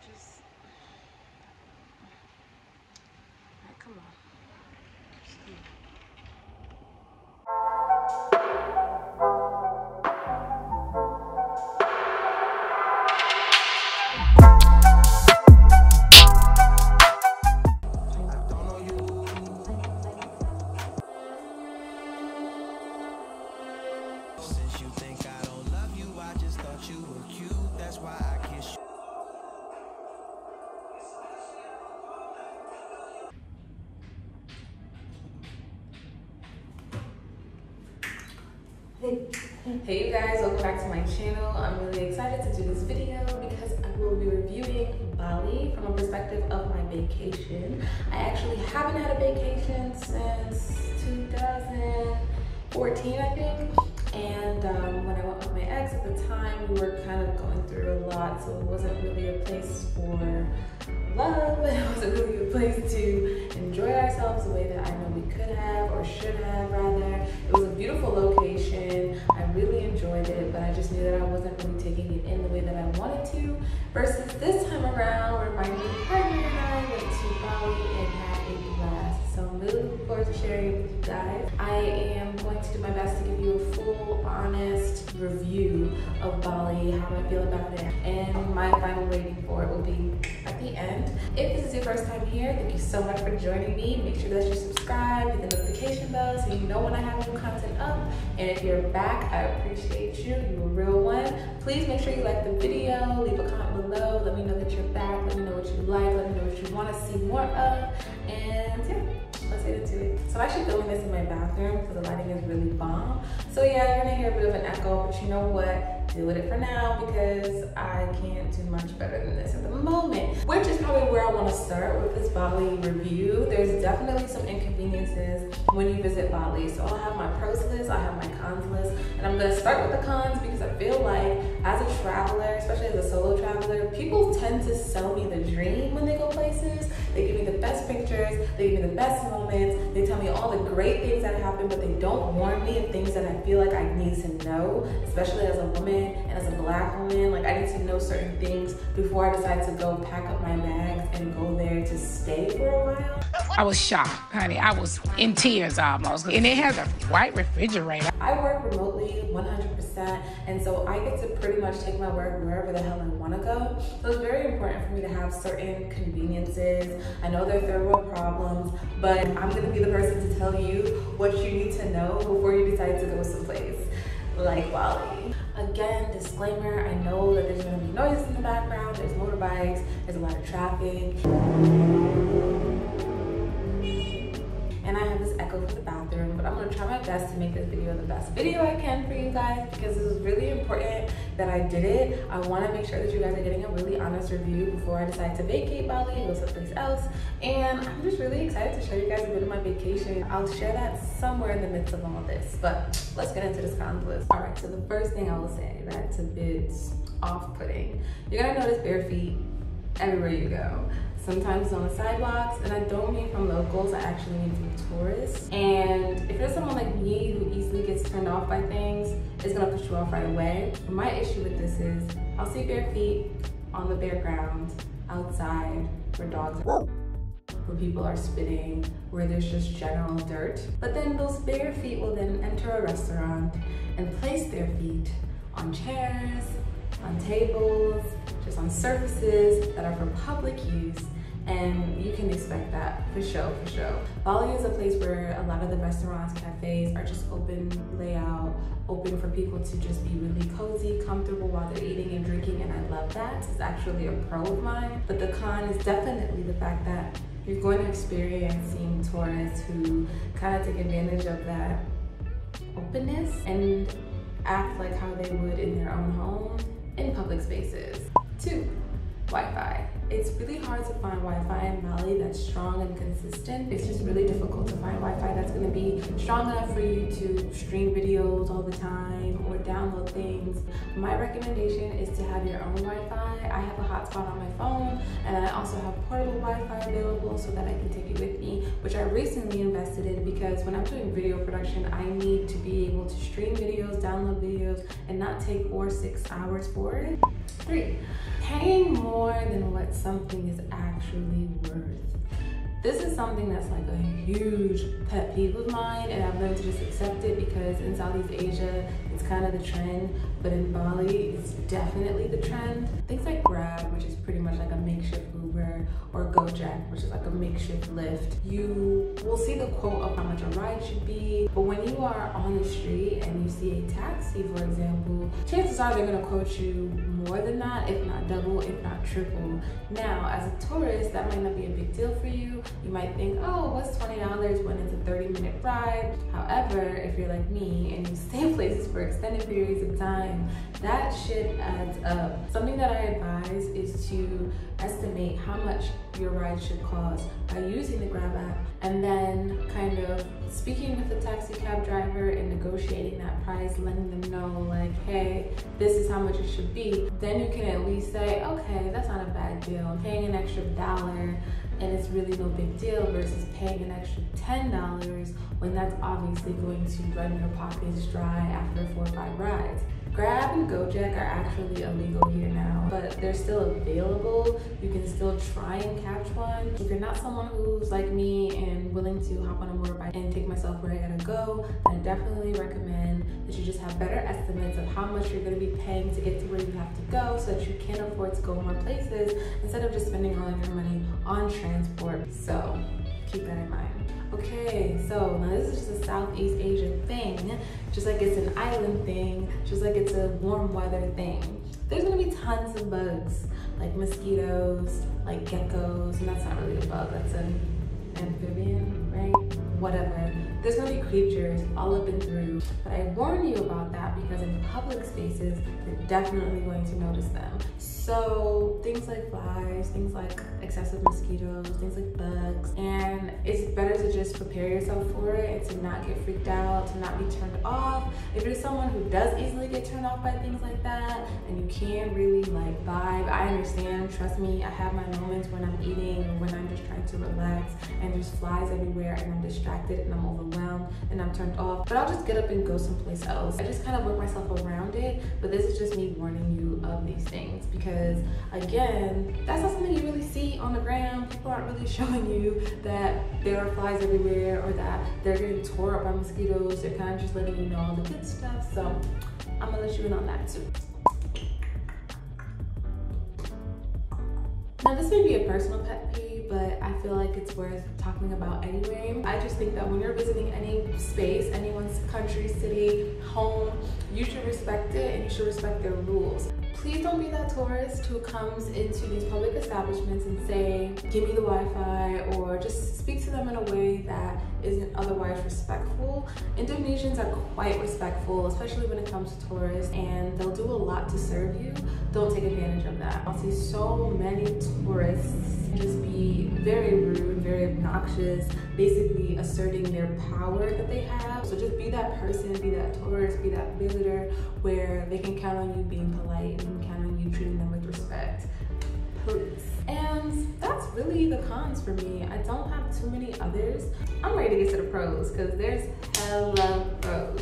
just... Alright, come on. Since you think I don't love you, I just thought you were cute. That's why I kiss you. Hey you guys, welcome back to my channel. I'm really excited to do this video because I will be reviewing Bali from a perspective of my vacation. I actually haven't had a vacation since 2014, I think. And when I went with my ex at the time, we were kind of going through a lot, so it wasn't really a place for love. It wasn't really a place to enjoy ourselves the way that I know we could have, or should have rather. It was a beautiful location. I really enjoyed it, but I just knew that I wasn't really taking it in the way that I wanted to. Versus this time around, where my new partner and I went to Bali and had a blast. So I'm really looking forward to sharing it with you guys. I am going to do my best to give you a full, honest review of Bali, how I feel about it, and my final rating for it will be at the end. If this is your first time here, thank you so much for joining me. Make sure that you subscribe, hit the notification bell so you know when I have new content up. And if you're back, I appreciate you. You're a real one. Please make sure you like the video, leave a comment below, let me know that you're back, let me know what you like, let me know what you want to see more of, and yeah. Let's get into it. So I'm actually filming this in my bathroom because the lighting is really bomb. So yeah, you're gonna hear a bit of an echo, but you know what? Deal with it for now because I can't do much better than this at the moment. Which is probably where I want to start with this Bali review. There's definitely some inconveniences when you visit Bali. So I'll have my pros list, I have my cons list, and I'm gonna start with the cons because I feel like as a traveler, especially as a solo traveler, people tend to sell me the dream when they go places. They give me the best pictures, they give me the best moments, they tell me all the great things that happen, but they don't warn me of things that I feel like I need to know, especially as a woman and as a black woman. Like, I need to know certain things before I decide to go pack up my bags and go there to stay for a while. I was shocked, honey. I was in tears almost. And it has a white refrigerator. I work remotely 100%, and so I get to pretty much take my work wherever the hell I want to go. So it's very important for me to have certain conveniences. I know there are third world problems, but I'm going to be the person to tell you what you need to know before you decide to go someplace like Bali. Again, disclaimer, I know that there's going to be noises in the background, there's motorbikes, there's a lot of traffic. And I have this echo for the bathroom, but I'm gonna try my best to make this video the best video I can for you guys because this is really important that I did it. I wanna make sure that you guys are getting a really honest review before I decide to vacate Bali and go someplace else. And I'm just really excited to show you guys a bit of my vacation. I'll share that somewhere in the midst of all this, but let's get into this cons list. All right, so the first thing I will say that's a bit off-putting. You're gonna notice bare feet everywhere you go. Sometimes on the sidewalks, and I don't mean from locals, I actually mean from tourists. And if you're someone like me who easily gets turned off by things, it's gonna push you off right away. My issue with this is, I'll see bare feet on the bare ground, outside, where dogs are, where people are spitting, where there's just general dirt. But then those bare feet will then enter a restaurant and place their feet on chairs, on tables, just on surfaces that are for public use, and you can expect that for sure. Bali is a place where a lot of the restaurants, cafes are just open layout, open for people to just be really cozy, comfortable while they're eating and drinking, and I love that. It's actually a pro of mine. But the con is definitely the fact that you're going to experience seeing tourists who kind of take advantage of that openness and act like how they would in their own home in public spaces. 2, Wi-Fi. It's really hard to find Wi-Fi in Bali that's strong and consistent. It's just really difficult to find Wi-Fi that's gonna be strong enough for you to stream videos all the time or download things. My recommendation is to have your own Wi-Fi. I have a hotspot on my phone, and I also have portable Wi-Fi available so that I can take it with me, which I recently invested in because when I'm doing video production, I need to be able to stream videos, download videos, and not take 4 or 6 hours for it. 3, paying more than what something is actually worth. This is something that's like a huge pet peeve of mine, and I've learned to just accept it because in Southeast Asia, it's kind of the trend, but in Bali, it's definitely the trend. Things like Grab, which is pretty much like a makeshift Uber, or Gojek, which is like a makeshift Lyft. You will see the quote of how much a ride should be, but when you are on the street and you see a taxi, for example, chances are they're gonna quote you more than that, if not double, if not triple. Now, as a tourist, that might not be a big deal for you. You might think, oh, what's $20 when it's a 30-minute ride? However, if you're like me and you stay in places for extended periods of time, that shit adds up. Something that I advise is to estimate how much your ride should cost by using the Grab app, and then kind of speaking with the taxi cab driver and negotiating that price, letting them know like, hey, this is how much it should be. Then you can at least say, okay, that's not a bad deal. I'm paying an extra $1 and it's really no big deal versus paying an extra $10 when that's obviously going to run your pockets dry after 4 or 5 rides. Grab and Gojek are actually illegal here now, but they're still available. You can still try and catch one. If you're not someone who's like me and willing to hop on a motorbike and take myself where I gotta go, then I definitely recommend that you just have better estimates of how much you're gonna be paying to get to where you have to go so that you can afford to go more places instead of just spending all of your money on transport. So keep that in mind. Okay, so now this is just a Southeast Asia thing, just like it's an island thing, just like it's a warm weather thing. There's gonna be tons of bugs, like mosquitoes, like geckos, and that's not really a bug, that's an amphibian, right? Whatever. There's gonna be creatures all up and through, but I warn you about that because in public spaces, you're definitely going to notice them. So things like flies, things like excessive mosquitoes, things like bugs, and it's better to just prepare yourself for it and to not get freaked out, to not be turned off. If you're someone who does easily get turned off by things like that and you can't really like vibe, I understand, trust me, I have my moments when I'm eating or when I'm just trying to relax and there's flies everywhere and I'm distracted and I'm overwhelmed and I'm turned off, but I'll just get up and go someplace else. I just kind of work myself around it, but this is just me warning you of these things because again, that's not something you really see on the gram. People aren't really showing you that there are flies everywhere or that they're getting tore up by mosquitoes. They're kind of just letting you know all the good stuff. So I'm gonna let you in on that too. Now this may be a personal pet peeve, but I feel like it's worth talking about anyway. I just think that when you're visiting any space, anyone's country, city, home, you should respect it and you should respect their rules. Please don't be that tourist who comes into these public establishments and say, give me the Wi-Fi, or just speak to them in a way that isn't otherwise respectful. Indonesians are quite respectful, especially when it comes to tourists, and they'll do a lot to serve you. Don't take advantage of that. I'll see so many tourists just be very rude, very obnoxious, basically asserting their power that they have. So just be that person, be that tourist, be that visitor where they can count on you being polite and count on you treating them with respect. Please. And that's really the cons for me. I don't have too many others. I'm ready to get to the pros because there's hella pros.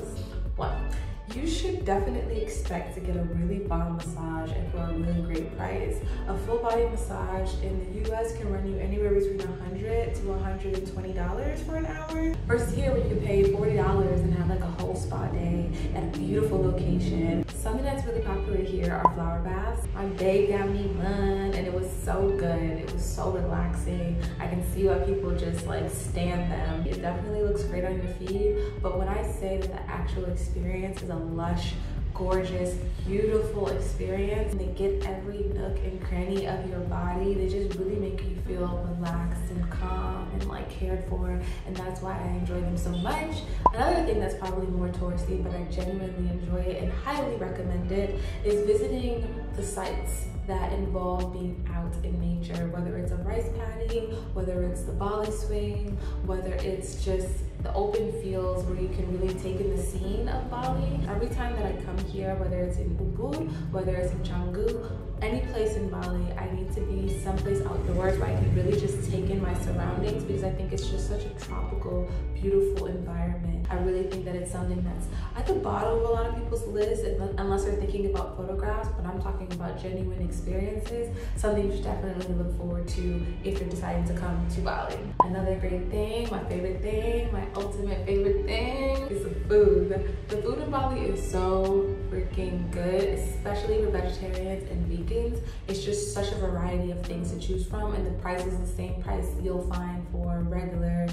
1, you should definitely expect to get a really bomb massage and for a really great price. A full body massage in the US can run you anywhere between $100 to $120 for an hour. Versus here where you can pay $40 and have like a whole spa day at a beautiful location. Something that's really popular here are flower baths. My bae got me one and it was so good. It was so relaxing. I can see why people just like stand them. It definitely looks great on your feed, but when I say that the actual experience is a lush, gorgeous, beautiful experience, and they get every nook and cranny of your body, they just really make you feel relaxed and calm and like cared for, and that's why I enjoy them so much. Another thing that's probably more touristy, but I genuinely enjoy it and highly recommend it, is visiting the sites that involve being out in nature, whether it's a rice paddy, whether it's the Bali swing, whether it's just the open fields where you can really take in the scene of Bali. Every time that I come here, whether it's in Ubud, whether it's in Canggu, any place in Bali, I need to be someplace outdoors where I can really just take in my surroundings, because I think it's just such a tropical, beautiful environment. I really think that it's something that's at the bottom of a lot of people's list, unless they're thinking about photographs, but I'm talking about genuine experiences, something you should definitely look forward to if you're deciding to come to Bali. Another great thing, my favorite thing, my ultimate favorite thing is the food. The food in Bali is so freaking good, especially for vegetarians and vegans. It's just such a variety of things to choose from, and the price is the same price you'll find for regular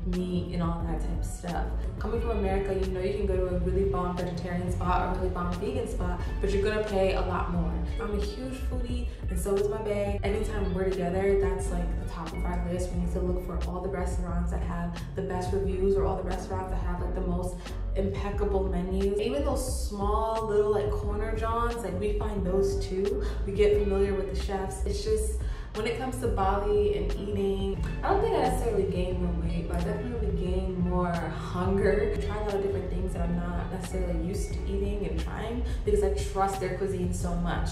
meat and all that type of stuff. Coming from America, you know you can go to a really bomb vegetarian spot or a really bomb vegan spot, but you're gonna pay a lot more. I'm a huge foodie, and so is my bae. Anytime we're together, that's like the top of our list. We need to look for all the restaurants that have the best reviews, or all the restaurants that have like the most impeccable menus. Even those small little like corner johns, like we find those too. We get familiar with the chefs. It's just, when it comes to Bali and eating, I don't think I necessarily gain more weight, but I definitely gain more hunger. I try a lot of different things that I'm not necessarily used to eating and trying, because I trust their cuisine so much.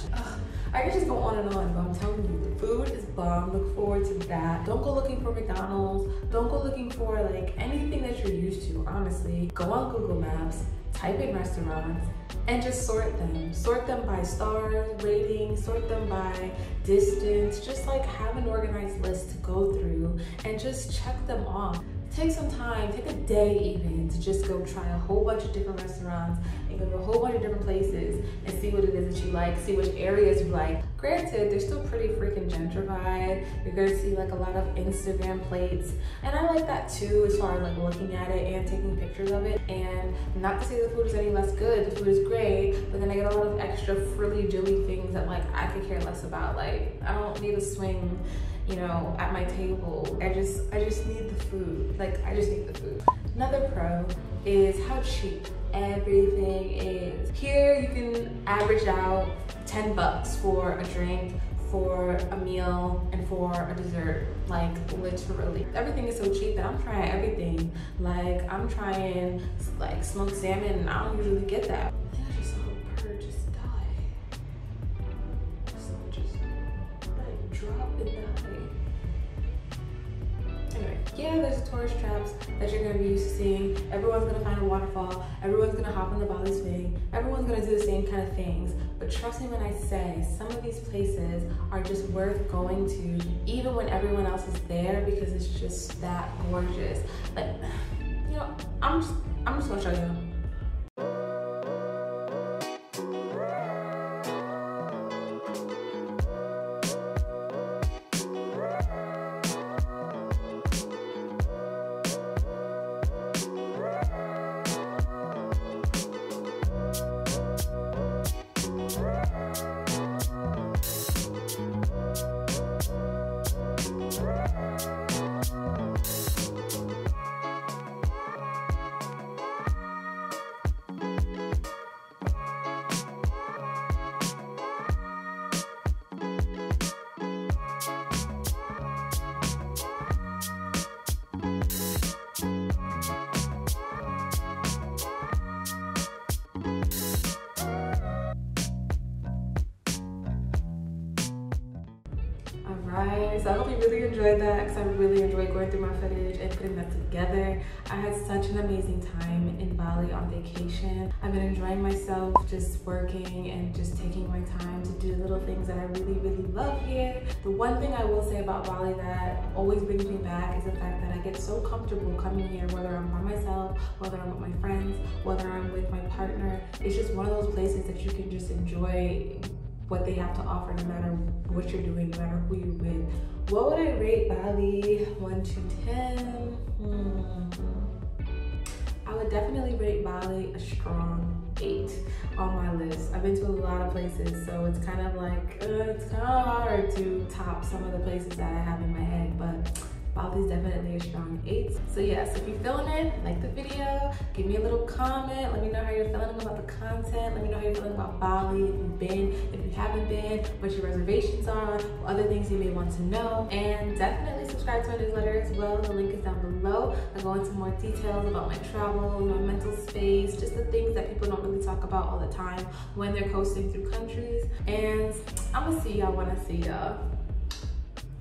I could just go on and on, but I'm telling you, the food is bomb. Look forward to that. Don't go looking for McDonald's. Don't go looking for like anything that you're used to, honestly. Go on Google Maps, type in restaurants, and just sort them. Sort them by stars, ratings, sort them by distance. Just like have an organized list to go through and just check them off. Take some time, take a day even, to just go try a whole bunch of different restaurants and go to a whole bunch of different places and see what it is that you like, see which areas you like. Granted, they're still pretty freaking gentrified. You're gonna see like a lot of Instagram plates, and I like that too, as far as like looking at it and taking pictures of it. And not to say the food is any less good, the food is great, but then I get a lot of extra frilly-dilly things that like I could care less about. Like, I don't need a swing, you know, at my table. I just need the food. Like, I just need the food. Another pro is how cheap everything is. Here you can average out 10 bucks for a drink, for a meal, and for a dessert. Like, literally. Everything is so cheap that I'm trying everything. Like, I'm trying like smoked salmon, and I don't usually get that. I think I just saw a bird just die. Just like drop and die. Anyway, yeah, there's tourist traps that you're gonna be used to seeing. Everyone's gonna find a waterfall. Everyone's gonna hop on the Bali swing. Everyone's gonna do the same kind of things. But trust me when I say, some of these places are just worth going to, even when everyone else is there, because it's just that gorgeous. Like, you know, I'm just gonna show you. So I hope you really enjoyed that, because I really enjoyed going through my footage and putting that together. I had such an amazing time in Bali on vacation. I've been enjoying myself, just working and just taking my time to do little things that I really love here. The one thing I will say about Bali that always brings me back is the fact that I get so comfortable coming here, whether I'm by myself, whether I'm with my friends, whether I'm with my partner. It's just one of those places that you can just enjoy what they have to offer, no matter what you're doing, no matter who you're with. What would I rate Bali 1 to 10? I would definitely rate Bali a strong 8 on my list. I've been to a lot of places, so it's kind of like, it's kind of hard to top some of the places that I have in my head, but Bali Bali's definitely a strong 8. So yes, if you're feeling it, like the video, give me a little comment. Let me know how you're feeling about the content. Let me know how you're feeling about Bali, if you've been, if you haven't been, what your reservations are, what other things you may want to know. And definitely subscribe to my newsletter as well. The link is down below. I go into more details about my travel, my mental space, just the things that people don't really talk about all the time when they're coasting through countries. And I'm gonna see y'all when I see y'all.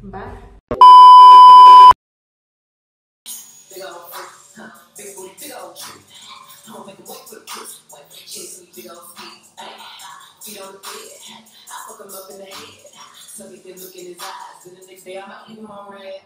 Bye. Big old big booty, big old cute. I'ma make a wait for the pussy. Shit, big old feet. Feet on the bed. I fuck him up in the head. So he can look in his eyes. And the next day I'm out in my red.